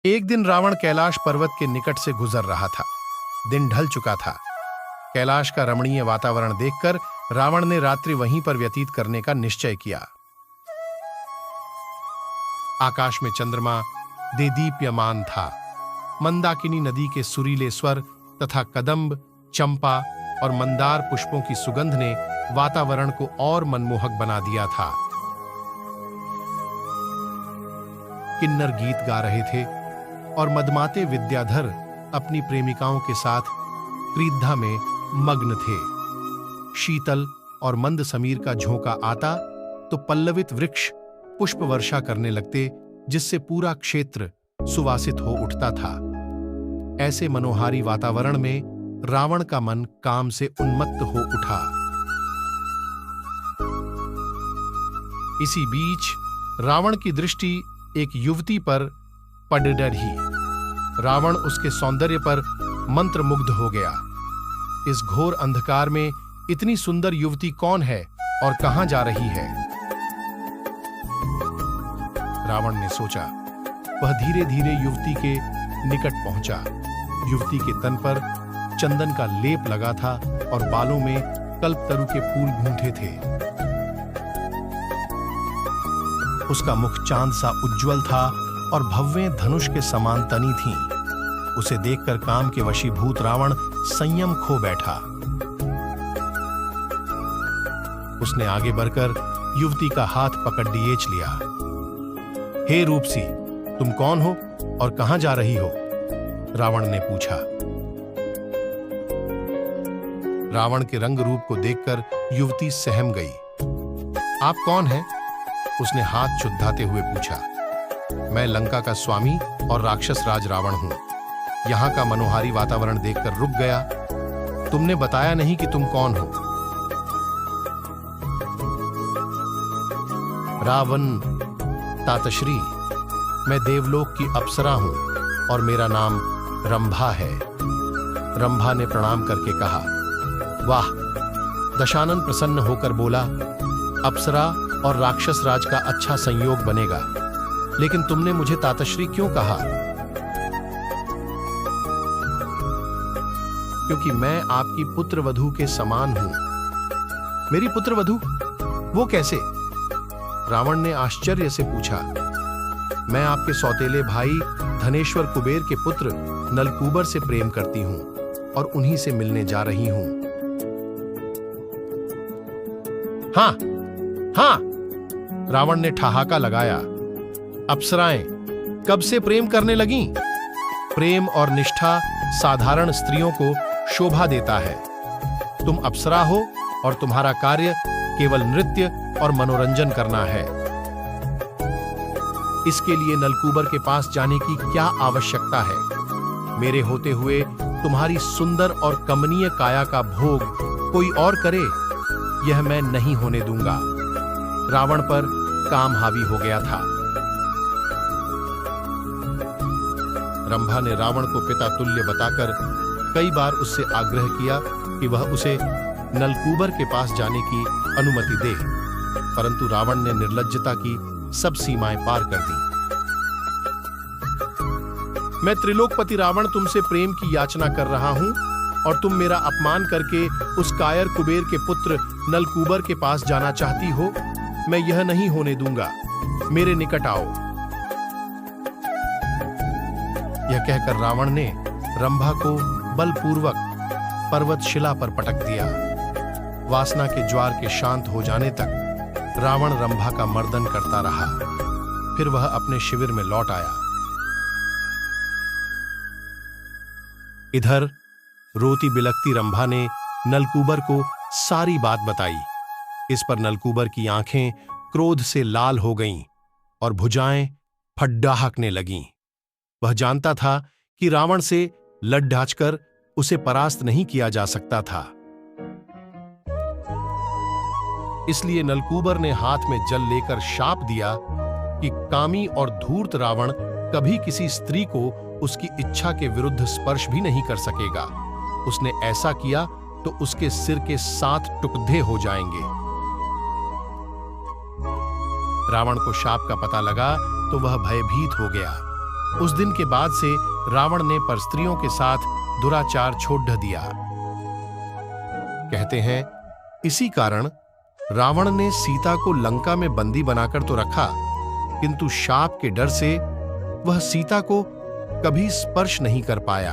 एक दिन रावण कैलाश पर्वत के निकट से गुजर रहा था। दिन ढल चुका था। कैलाश का रमणीय वातावरण देखकर रावण ने रात्रि वहीं पर व्यतीत करने का निश्चय किया। आकाश में चंद्रमा देदीप्यमान था। मंदाकिनी नदी के सुरीले स्वर तथा कदम्ब, चंपा और मंदार पुष्पों की सुगंध ने वातावरण को और मनमोहक बना दिया था। किन्नर गीत गा रहे थे और मदमाते विद्याधर अपनी प्रेमिकाओं के साथ क्रीड़ा में मग्न थे। शीतल और मंद समीर का झोंका आता तो पल्लवित वृक्ष पुष्प वर्षा करने लगते, जिससे पूरा क्षेत्र सुवासित हो उठता था। ऐसे मनोहारी वातावरण में रावण का मन काम से उन्मत्त हो उठा। इसी बीच रावण की दृष्टि एक युवती पर पड़ रही। रावण उसके सौंदर्य पर मंत्रमुग्ध हो गया। इस घोर अंधकार में इतनी सुंदर युवती कौन है और कहां जा रही है? रावण ने सोचा। वह धीरे धीरे युवती के निकट पहुंचा। युवती के तन पर चंदन का लेप लगा था और बालों में कल्पतरु के फूल गूंथे थे। उसका मुख चांद सा उज्जवल था और भव्य धनुष के समान तनी थी। उसे देखकर काम के वशीभूत रावण संयम खो बैठा। उसने आगे बढ़कर युवती का हाथ पकड़ दिएच लिया। हे रूपसी, तुम कौन हो और कहां जा रही हो? रावण ने पूछा। रावण के रंग रूप को देखकर युवती सहम गई। आप कौन हैं? उसने हाथ चुद्धाते हुए पूछा। मैं लंका का स्वामी और राक्षस राज रावण हूं। यहां का मनोहारी वातावरण देखकर रुक गया। तुमने बताया नहीं कि तुम कौन हो। रावण, तातश्री, मैं देवलोक की अप्सरा हूं और मेरा नाम रंभा है। रंभा ने प्रणाम करके कहा। वाह! दशानन प्रसन्न होकर बोला, अप्सरा और राक्षस राज का अच्छा संयोग बनेगा। लेकिन तुमने मुझे तातश्री क्यों कहा? क्योंकि मैं आपकी पुत्रवधू के समान हूं। मेरी पुत्रवधू? वो कैसे? रावण ने आश्चर्य से पूछा। मैं आपके सौतेले भाई धनेश्वर कुबेर के पुत्र नलकूबर से प्रेम करती हूं और उन्हीं से मिलने जा रही हूं। हाँ हाँ, रावण ने ठहाका लगाया। अप्सराएं कब से प्रेम करने लगीं? प्रेम और निष्ठा साधारण स्त्रियों को शोभा देता है। तुम अप्सरा हो और तुम्हारा कार्य केवल नृत्य और मनोरंजन करना है। इसके लिए नलकूबर के पास जाने की क्या आवश्यकता है? मेरे होते हुए तुम्हारी सुंदर और कमनीय काया का भोग कोई और करे, यह मैं नहीं होने दूंगा। रावण पर काम हावी हो गया था। रंभा ने रावण को पिता तुल्य बताकर कई बार उससे आग्रह किया कि वह उसे नलकूबर के पास जाने की अनुमति दे, परंतु रावण ने निर्लज्जता की सब सीमाएं पार कर दी। मैं त्रिलोकपति रावण तुमसे प्रेम की याचना कर रहा हूं और तुम मेरा अपमान करके उस कायर कुबेर के पुत्र नलकूबर के पास जाना चाहती हो। मैं यह नहीं होने दूंगा। मेरे निकट आओ। यह कहकर रावण ने रंभा को बलपूर्वक पर्वत शिला पर पटक दिया। वासना के ज्वार के शांत हो जाने तक रावण रंभा का मर्दन करता रहा। फिर वह अपने शिविर में लौट आया। इधर रोती बिलखती रंभा ने नलकूबर को सारी बात बताई। इस पर नलकूबर की आंखें क्रोध से लाल हो गईं और भुजाएं फड्डाहकने लगीं। वह जानता था कि रावण से लड़-ढाचकर उसे परास्त नहीं किया जा सकता था। इसलिए नलकूबर ने हाथ में जल लेकर शाप दिया कि कामी और धूर्त रावण कभी किसी स्त्री को उसकी इच्छा के विरुद्ध स्पर्श भी नहीं कर सकेगा। उसने ऐसा किया तो उसके सिर के 7 टुकड़े हो जाएंगे। रावण को शाप का पता लगा तो वह भयभीत हो गया। उस दिन के बाद से रावण ने परस्त्रियों के साथ दुराचार छोड़ दिया। कहते हैं इसी कारण रावण ने सीता को लंका में बंदी बनाकर तो रखा, किंतु शाप के डर से वह सीता को कभी स्पर्श नहीं कर पाया।